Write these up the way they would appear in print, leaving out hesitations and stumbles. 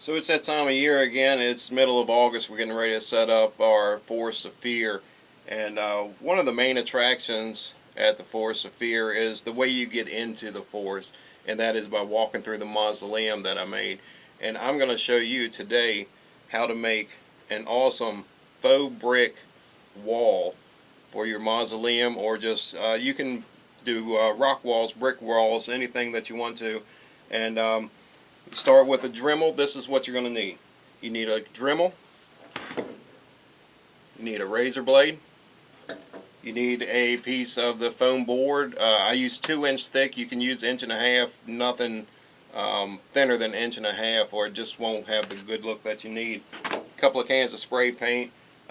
So it's that time of year again. It's middle of August. We're getting ready to set up our Forest of Fear. And one of the main attractions at the Forest of Fear is the way you get into the forest. And that is by walking through the mausoleum that I made. And I'm going to show you today how to make an awesome faux brick wall for your mausoleum, or just you can do rock walls, brick walls, anything that you want to. And start with a Dremel. This is what you're going to need. You need a Dremel. You need a razor blade. You need a piece of the foam board. I use 2-inch thick. You can use 1.5 inch, nothing thinner than 1.5 inch, or it just won't have the good look that you need. A couple of cans of spray paint.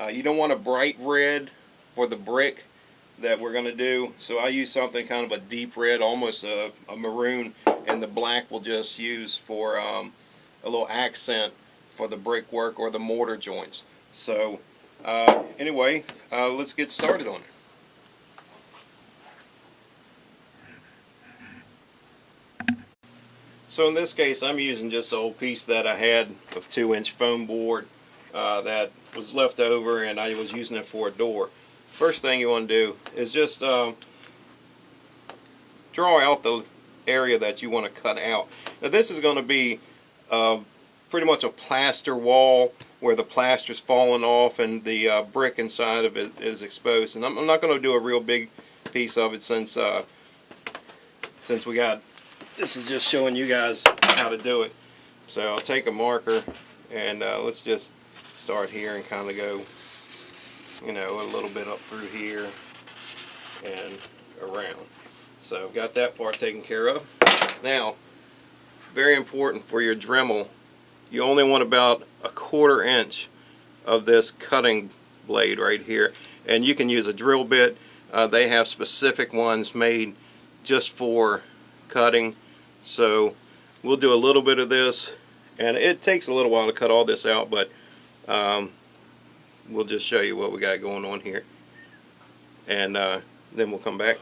You don't want a bright red for the brick that we're going to do, so I use something kind of a deep red, almost a maroon, and the black we'll just use for a little accent for the brickwork or the mortar joints. So anyway, let's get started on it. So in this case, I'm using just an old piece that I had of 2-inch foam board that was left over, and I was using it for a door. First thing you want to do is just draw out the area that you want to cut out. Now this is going to be pretty much a plaster wall where the plaster's falling off and the brick inside of it is exposed. And I'm not going to do a real big piece of it since we got, this is just showing you guys how to do it. So I'll take a marker and let's just start here and kind of go, you know, a little bit up through here and around. So I've got that part taken care of. Now, very important for your Dremel, you only want about 1/4 inch of this cutting blade right here. And you can use a drill bit. They have specific ones made just for cutting. So we'll do a little bit of this, and it takes a little while to cut all this out, but we'll just show you what we got going on here, and then we'll come back.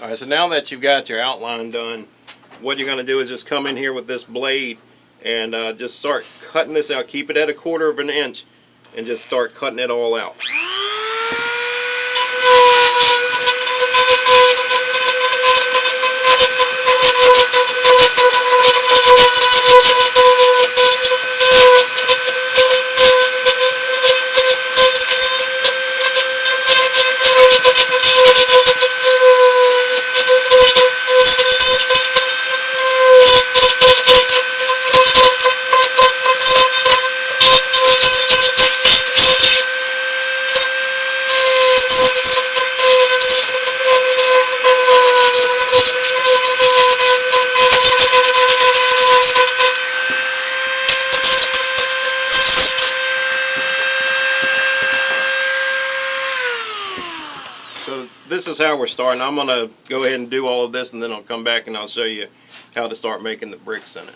Alright, so now that you've got your outline done, what you're going to do is just come in here with this blade and just start cutting this out. Keep it at 1/4 inch and just start cutting it all out. So this is how we're starting. I'm going to go ahead and do all of this, and then I'll come back and I'll show you how to start making the bricks in it.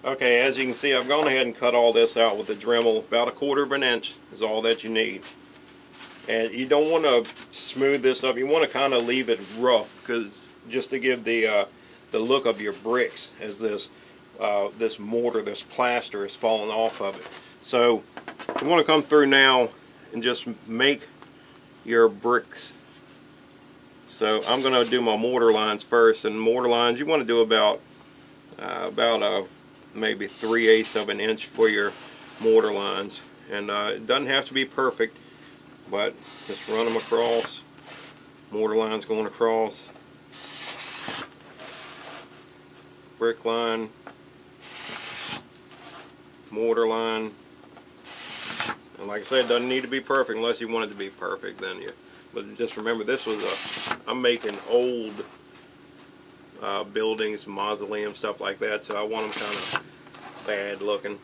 Okay, as you can see, I've gone ahead and cut all this out with the Dremel. About 1/4 inch is all that you need. And you don't want to smooth this up. You want to kind of leave it rough, because just to give the look of your bricks as this mortar, this plaster is falling off of it. So you want to come through now and just make your bricks. So I'm going to do my mortar lines first, and mortar lines you want to do about maybe 3/8 of an inch for your mortar lines, and it doesn't have to be perfect, but just run them across. Mortar lines going across, brick line, mortar line. And like I said, it doesn't need to be perfect unless you want it to be perfect. Then you, but just remember, this was I'm making old buildings, mausoleums, stuff like that. So I want them kind of bad looking.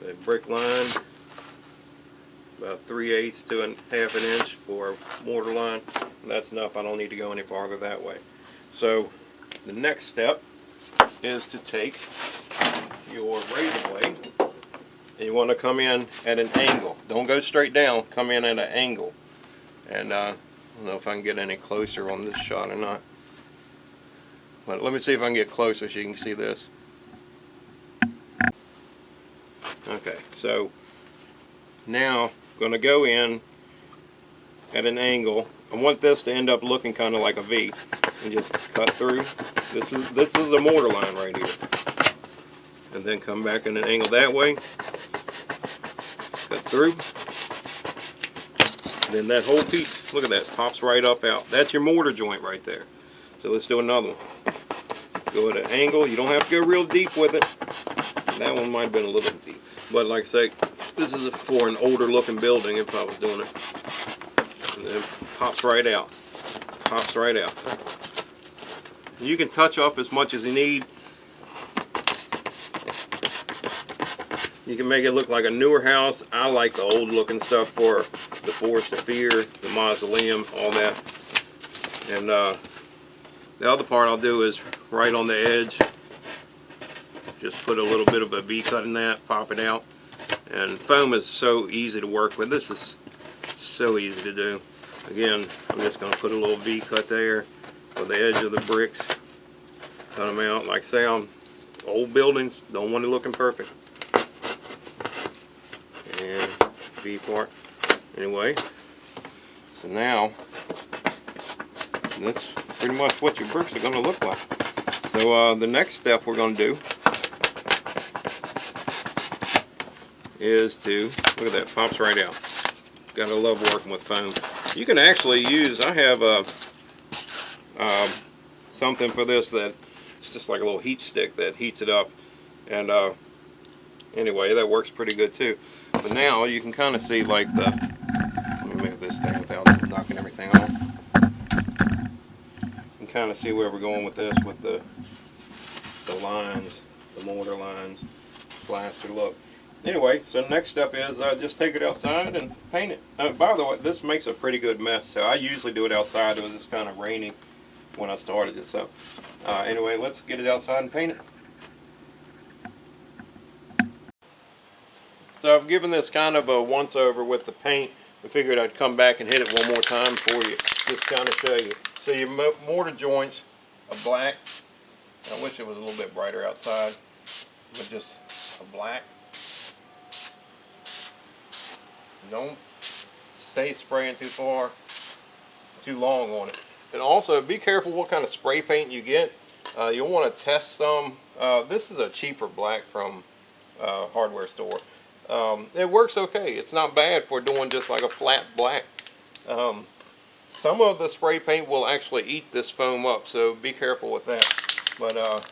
The brick line, about 3/8 to 1/2 an inch for mortar line. That's enough. I don't need to go any farther that way. So the next step is to take your razor blade and you want to come in at an angle. Don't go straight down, come in at an angle. And I don't know if I can get any closer on this shot or not. But let me see if I can get closer so you can see this. Okay, so now I'm going to go in at an angle. I want this to end up looking kind of like a V, and just cut through. This is the mortar line right here, and then come back in an angle that way. Cut through. And then that whole piece, look at that, pops right up out. That's your mortar joint right there. So let's do another one. Go at an angle. You don't have to go real deep with it. That one might have been a little deep. But like I say, this is for an older looking building if I was doing it. And then pops right out. Pops right out. You can touch up as much as you need. You can make it look like a newer house. I like the old looking stuff for the Forest of Fear, the mausoleum, all that. And the other part I'll do is right on the edge. Just put a little bit of a V cut in that, pop it out. And foam is so easy to work with. This is so easy to do. Again, I'm just going to put a little V cut there for the edge of the bricks. Cut them out. Like I say, on old buildings, don't want it looking perfect. And V part. Anyway, so now that's pretty much what your bricks are going to look like. So the next step we're going to do is to, look at that, pops right out. Gotta love working with foam. You can actually use, I have something for this that it's just like a little heat stick that heats it up. And anyway, that works pretty good too. But now you can kind of see like the, let me move this thing without knocking everything off. You can kind of see where we're going with this, with the lines, the mortar lines, plaster look. Anyway, so next step is just take it outside and paint it. By the way, this makes a pretty good mess. So I usually do it outside. It was just kind of rainy when I started it. So anyway, let's get it outside and paint it. So I've given this kind of a once over with the paint. I figured I'd come back and hit it one more time for you, just kind of show you. So your mortar joints are black. I wish it was a little bit brighter outside, but just a black. Don't stay spraying too far, too long on it. And also be careful what kind of spray paint you get. You'll want to test some. This is a cheaper black from hardware store. It works okay. It's not bad for doing just like a flat black. Some of the spray paint will actually eat this foam up, so be careful with that. But I'll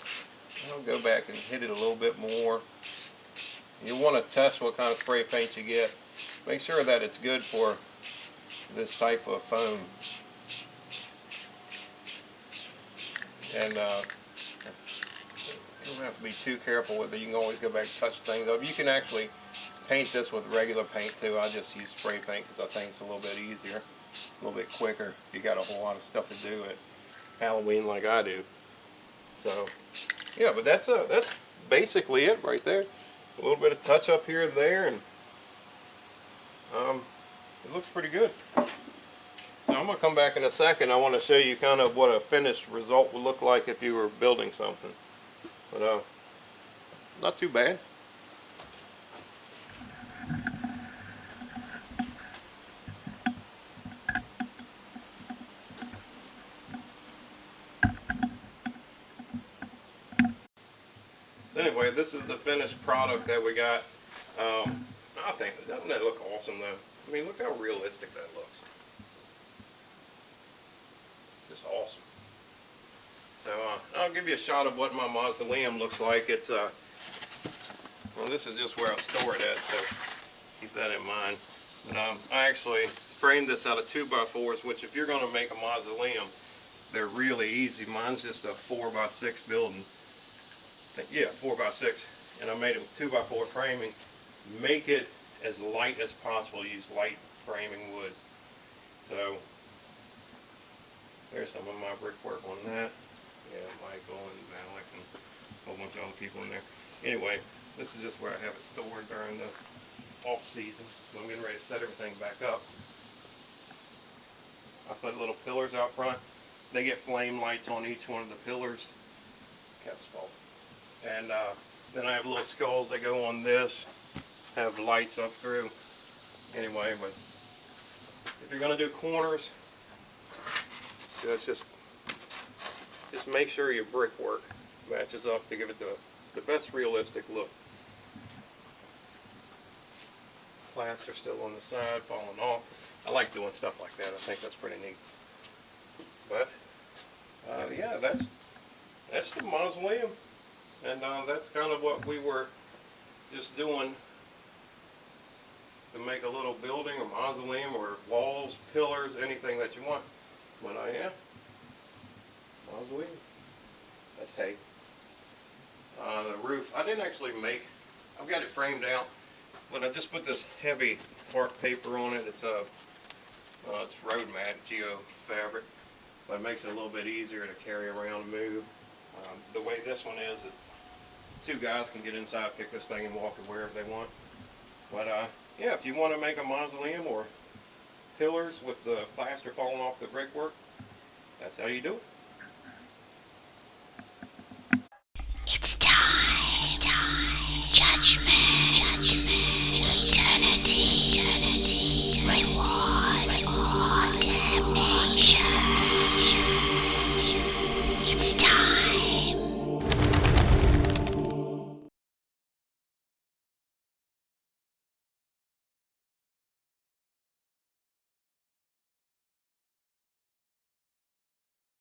go back and hit it a little bit more. You want to test what kind of spray paint you get. Make sure that it's good for this type of foam. And you don't have to be too careful with it. You can always go back and touch things up. You can actually paint this with regular paint too. I just use spray paint because I think it's a little bit easier, a little bit quicker if you got a whole lot of stuff to do at Halloween like I do. So yeah, but that's basically it right there. A little bit of touch up here and there, and it looks pretty good. So I'm going to come back in a second. I want to show you kind of what a finished result would look like if you were building something. But not too bad. So anyway, this is the finished product that we got. I think, doesn't that look awesome though? I mean, look how realistic that looks. Just awesome. So I'll give you a shot of what my mausoleum looks like. It's well, this is just where I store it at, so keep that in mind. But I actually framed this out of 2x4s, which if you're going to make a mausoleum, They're really easy. Mine's just a 4x6 building. Yeah, 4x6. And I made it with 2x4 framing. Make it as light as possible. Use light framing wood. So there's some of my brickwork on that. Yeah, Michael and Malik and a whole bunch of other people in there. Anyway, this is just where I have it stored during the off season. So I'm getting ready to set everything back up. I put little pillars out front. They get flame lights on each one of the pillars. Cat's fault. And then I have little skulls that go on this. Have lights up through. Anyway, but if you're going to do corners, that's just make sure your brickwork matches up to give it the best realistic look. Plaster still on the side, falling off. I like doing stuff like that. I think that's pretty neat. But yeah, that's the mausoleum, and that's kind of what we were just doing to make a little building or mausoleum or walls, pillars, anything that you want. But yeah, mausoleum. That's hay. The roof, I didn't actually make. I've got it framed out, but I just put this heavy tarp paper on it. It's road mat, geo fabric, but it makes it a little bit easier to carry around and move. The way this one is two guys can get inside, pick this thing, and walk it wherever they want. But yeah, if you want to make a mausoleum or pillars with the plaster falling off the brickwork, that's how you do it.